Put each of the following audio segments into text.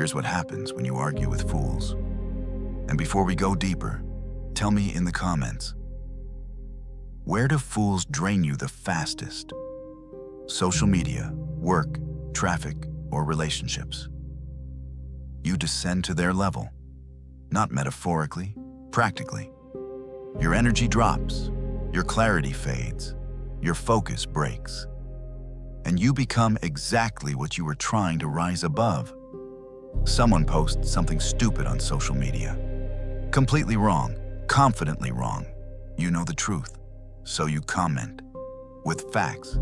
Here's what happens when you argue with fools. And before we go deeper, tell me in the comments, where do fools drain you the fastest? Social media, work, traffic, or relationships? You descend to their level, not metaphorically, practically. Your energy drops, your clarity fades, your focus breaks, and you become exactly what you were trying to rise above. Someone posts something stupid on social media. Completely wrong, confidently wrong. You know the truth, so you comment. With facts,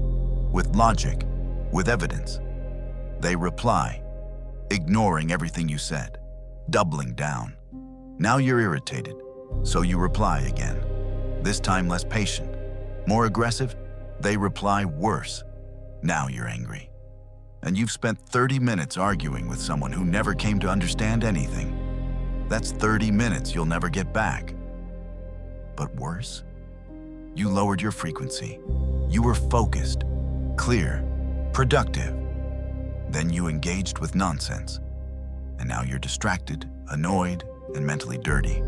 with logic, with evidence. They reply, ignoring everything you said, doubling down. Now you're irritated, so you reply again. This time less patient, more aggressive. They reply worse. Now you're angry. And you've spent 30 minutes arguing with someone who never came to understand anything. That's 30 minutes you'll never get back. But worse, you lowered your frequency. You were focused, clear, productive. Then you engaged with nonsense. And now you're distracted, annoyed, and mentally dirty.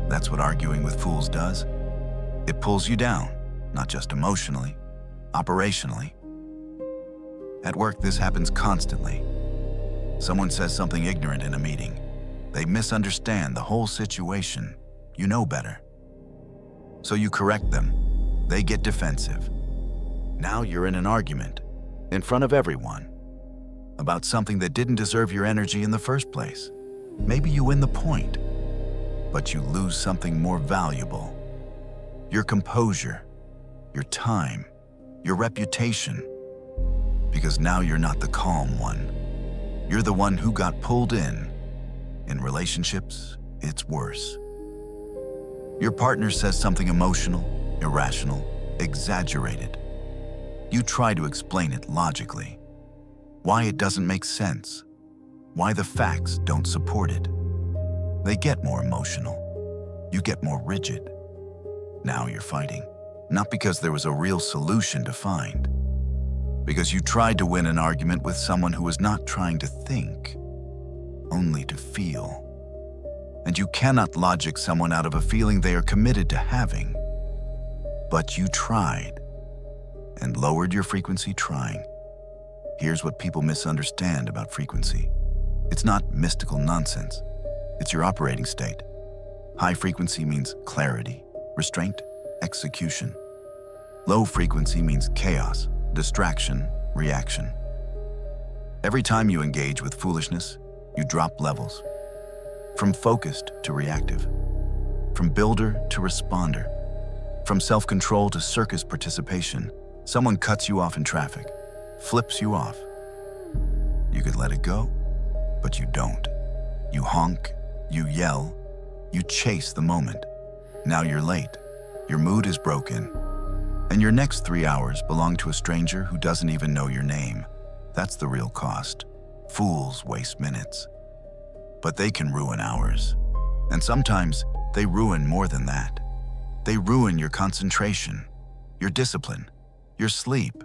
That's what arguing with fools does. It pulls you down, not just emotionally, operationally. At work, this happens constantly. Someone says something ignorant in a meeting. They misunderstand the whole situation. You know better. So you correct them. They get defensive. Now you're in an argument, in front of everyone, about something that didn't deserve your energy in the first place. Maybe you win the point, but you lose something more valuable. Your composure, your time, your reputation. Because now you're not the calm one. You're the one who got pulled in. In relationships, it's worse. Your partner says something emotional, irrational, exaggerated. You try to explain it logically. Why it doesn't make sense. Why the facts don't support it. They get more emotional. You get more rigid. Now you're fighting. Not because there was a real solution to find. Because you tried to win an argument with someone who was not trying to think, only to feel. And you cannot logic someone out of a feeling they are committed to having. But you tried, and lowered your frequency trying. Here's what people misunderstand about frequency. It's not mystical nonsense. It's your operating state. High frequency means clarity, restraint, execution. Low frequency means chaos, distraction, reaction. Every time you engage with foolishness, you drop levels. From focused to reactive. From builder to responder. From self-control to circus participation. Someone cuts you off in traffic, flips you off. You could let it go, but you don't. You honk, you yell, you chase the moment. Now you're late. Your mood is broken. And your next 3 hours belong to a stranger who doesn't even know your name. That's the real cost. Fools waste minutes. But they can ruin hours. And sometimes they ruin more than that. They ruin your concentration, your discipline, your sleep,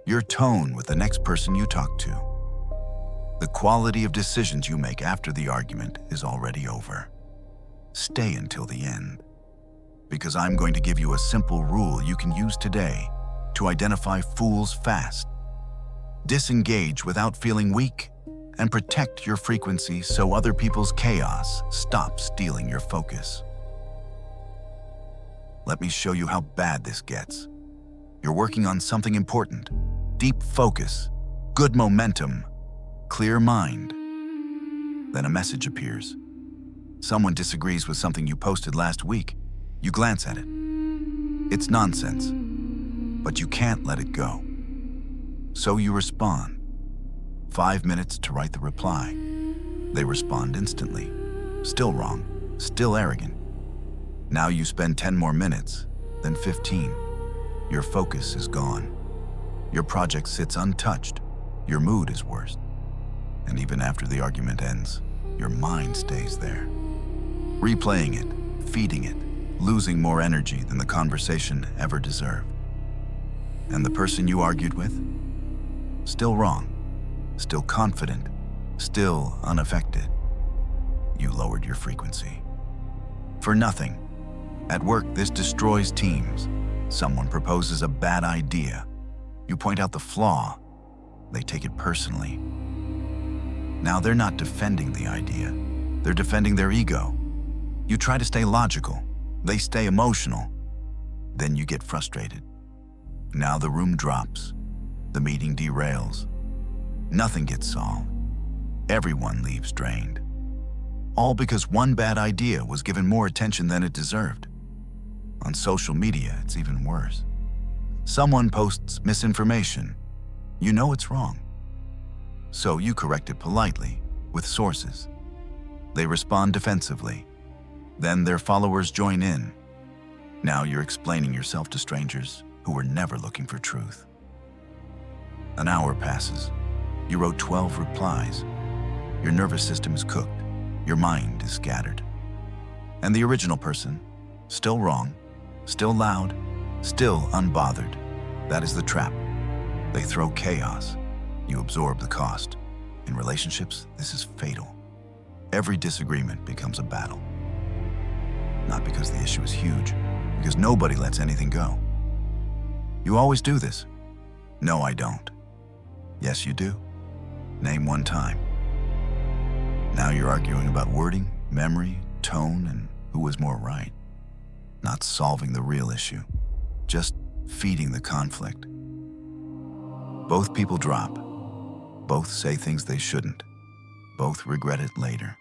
your tone with the next person you talk to. The quality of decisions you make after the argument is already over. Stay until the end. Because I'm going to give you a simple rule you can use today to identify fools fast. Disengage without feeling weak, and protect your frequency so other people's chaos stops stealing your focus. Let me show you how bad this gets. You're working on something important, deep focus, good momentum, clear mind. Then a message appears. Someone disagrees with something you posted last week. You glance at it. It's nonsense, but you can't let it go. So you respond. 5 minutes to write the reply. They respond instantly. Still wrong, still arrogant. Now you spend 10 more minutes, then 15. Your focus is gone. Your project sits untouched. Your mood is worse. And even after the argument ends, your mind stays there. Replaying it, feeding it, losing more energy than the conversation ever deserved. And the person you argued with? Still wrong, still confident, still unaffected. You lowered your frequency. For nothing. At work, this destroys teams. Someone proposes a bad idea. You point out the flaw. They take it personally. Now they're not defending the idea. They're defending their ego. You try to stay logical. They stay emotional. Then you get frustrated. Now the room drops. The meeting derails. Nothing gets solved. Everyone leaves drained. All because one bad idea was given more attention than it deserved. On social media, it's even worse. Someone posts misinformation. You know it's wrong. So you correct it politely, with sources. They respond defensively. Then their followers join in. Now you're explaining yourself to strangers who were never looking for truth. An hour passes. You wrote 12 replies. Your nervous system is cooked. Your mind is scattered. And the original person, still wrong, still loud, still unbothered. That is the trap. They throw chaos. You absorb the cost. In relationships, this is fatal. Every disagreement becomes a battle. Not because the issue is huge, because nobody lets anything go. You always do this. No, I don't. Yes, you do. Name one time. Now you're arguing about wording, memory, tone, and who was more right. Not solving the real issue, just feeding the conflict. Both people drop. Both say things they shouldn't. Both regret it later.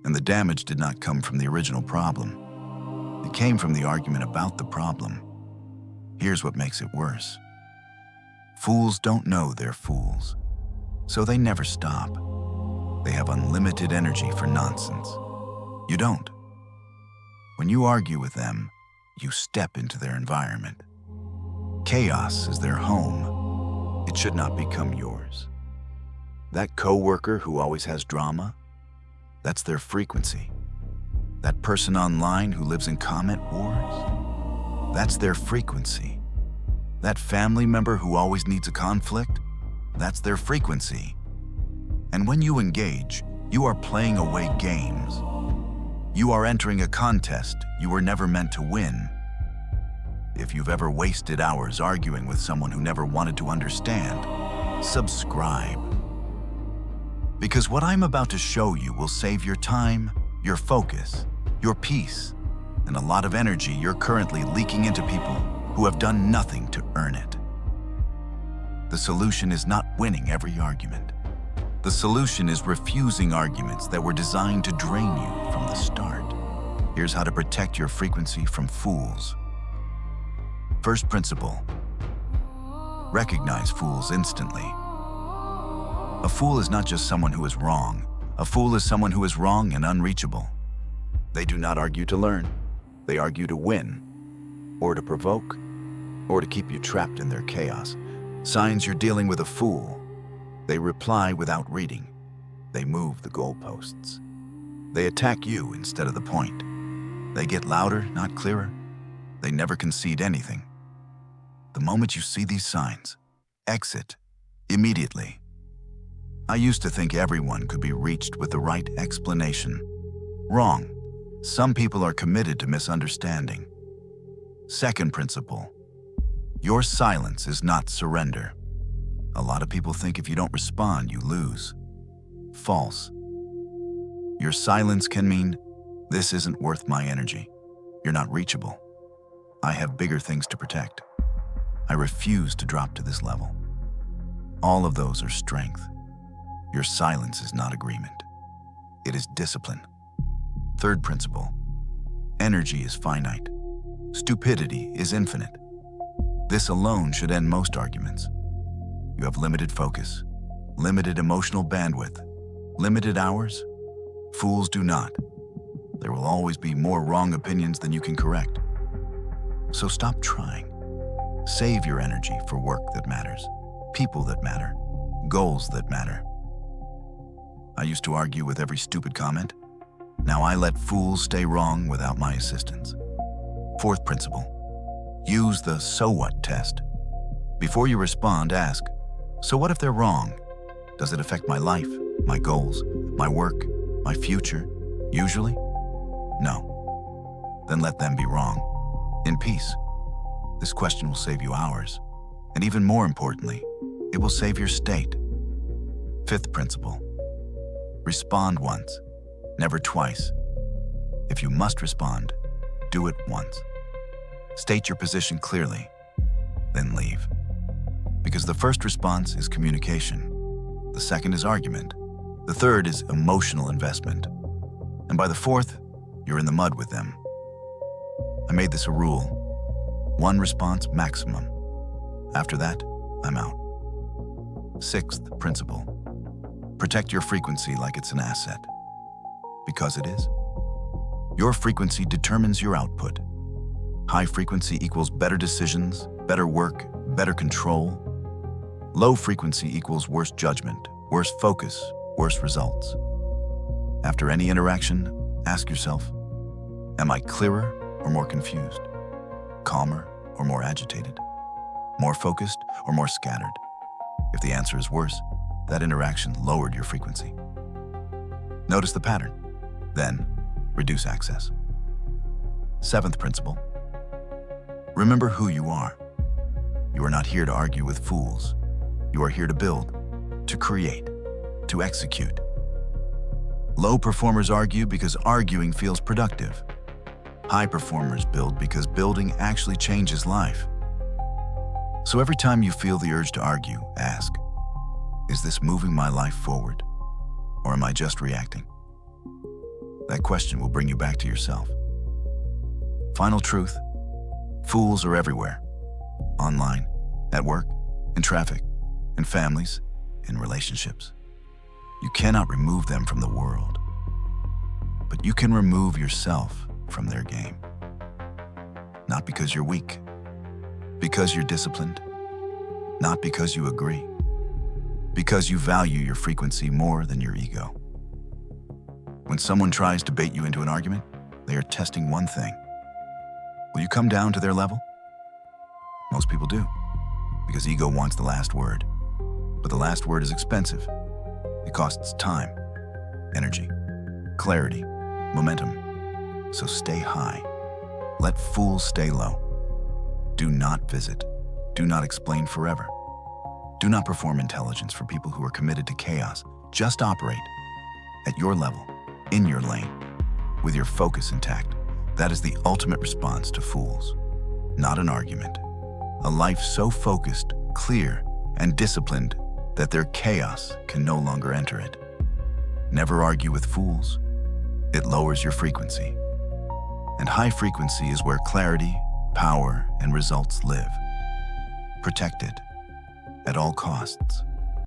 And the damage did not come from the original problem. It came from the argument about the problem. Here's what makes it worse. Fools don't know they're fools, so they never stop. They have unlimited energy for nonsense. You don't. When you argue with them, you step into their environment. Chaos is their home. It should not become yours. That coworker who always has drama, that's their frequency. That person online who lives in comment wars, that's their frequency. That family member who always needs a conflict, that's their frequency. And when you engage, you are playing away games. You are entering a contest you were never meant to win. If you've ever wasted hours arguing with someone who never wanted to understand, subscribe. Because what I'm about to show you will save your time, your focus, your peace, and a lot of energy you're currently leaking into people who have done nothing to earn it. The solution is not winning every argument. The solution is refusing arguments that were designed to drain you from the start. Here's how to protect your frequency from fools. First principle: recognize fools instantly. A fool is not just someone who is wrong. A fool is someone who is wrong and unreachable. They do not argue to learn. They argue to win, or to provoke, or to keep you trapped in their chaos. Signs you're dealing with a fool. They reply without reading. They move the goalposts. They attack you instead of the point. They get louder, not clearer. They never concede anything. The moment you see these signs, exit immediately. I used to think everyone could be reached with the right explanation. Wrong. Some people are committed to misunderstanding. Second principle: your silence is not surrender. A lot of people think if you don't respond, you lose. False. Your silence can mean, this isn't worth my energy. You're not reachable. I have bigger things to protect. I refuse to drop to this level. All of those are strength. Your silence is not agreement. It is discipline. Third principle: energy is finite. Stupidity is infinite. This alone should end most arguments. You have limited focus, limited emotional bandwidth, limited hours. Fools do not. There will always be more wrong opinions than you can correct. So stop trying. Save your energy for work that matters, people that matter, goals that matter. I used to argue with every stupid comment. Now I let fools stay wrong without my assistance. Fourth principle: use the so what test. Before you respond, ask, so what if they're wrong? Does it affect my life, my goals, my work, my future? Usually, no. Then let them be wrong. In peace. This question will save you hours. And even more importantly, it will save your state. Fifth principle. Respond once, never twice. If you must respond, do it once. State your position clearly, then leave. Because the first response is communication. The second is argument. The third is emotional investment. And by the fourth, you're in the mud with them. I made this a rule. One response maximum. After that, I'm out. Sixth principle. Protect your frequency like it's an asset. Because it is. Your frequency determines your output. High frequency equals better decisions, better work, better control. Low frequency equals worse judgment, worse focus, worse results. After any interaction, ask yourself, am I clearer or more confused? Calmer or more agitated? More focused or more scattered? If the answer is worse, that interaction lowered your frequency. Notice the pattern, then reduce access. Seventh principle. Remember who you are. You are not here to argue with fools. You are here to build, to create, to execute. Low performers argue because arguing feels productive. High performers build because building actually changes life. So every time you feel the urge to argue, ask, is this moving my life forward, or am I just reacting? That question will bring you back to yourself. Final truth, fools are everywhere. Online, at work, in traffic, in families, in relationships. You cannot remove them from the world, but you can remove yourself from their game. Not because you're weak, because you're disciplined, not because you agree, because you value your frequency more than your ego. When someone tries to bait you into an argument, they are testing one thing. Will you come down to their level? Most people do, because ego wants the last word. But the last word is expensive. It costs time, energy, clarity, momentum. So stay high. Let fools stay low. Do not visit. Do not explain forever. Do not perform intelligence for people who are committed to chaos. Just operate at your level, in your lane, with your focus intact. That is the ultimate response to fools. Not an argument. A life so focused, clear, and disciplined that their chaos can no longer enter it. Never argue with fools. It lowers your frequency. And high frequency is where clarity, power, and results live. Protect it at all costs.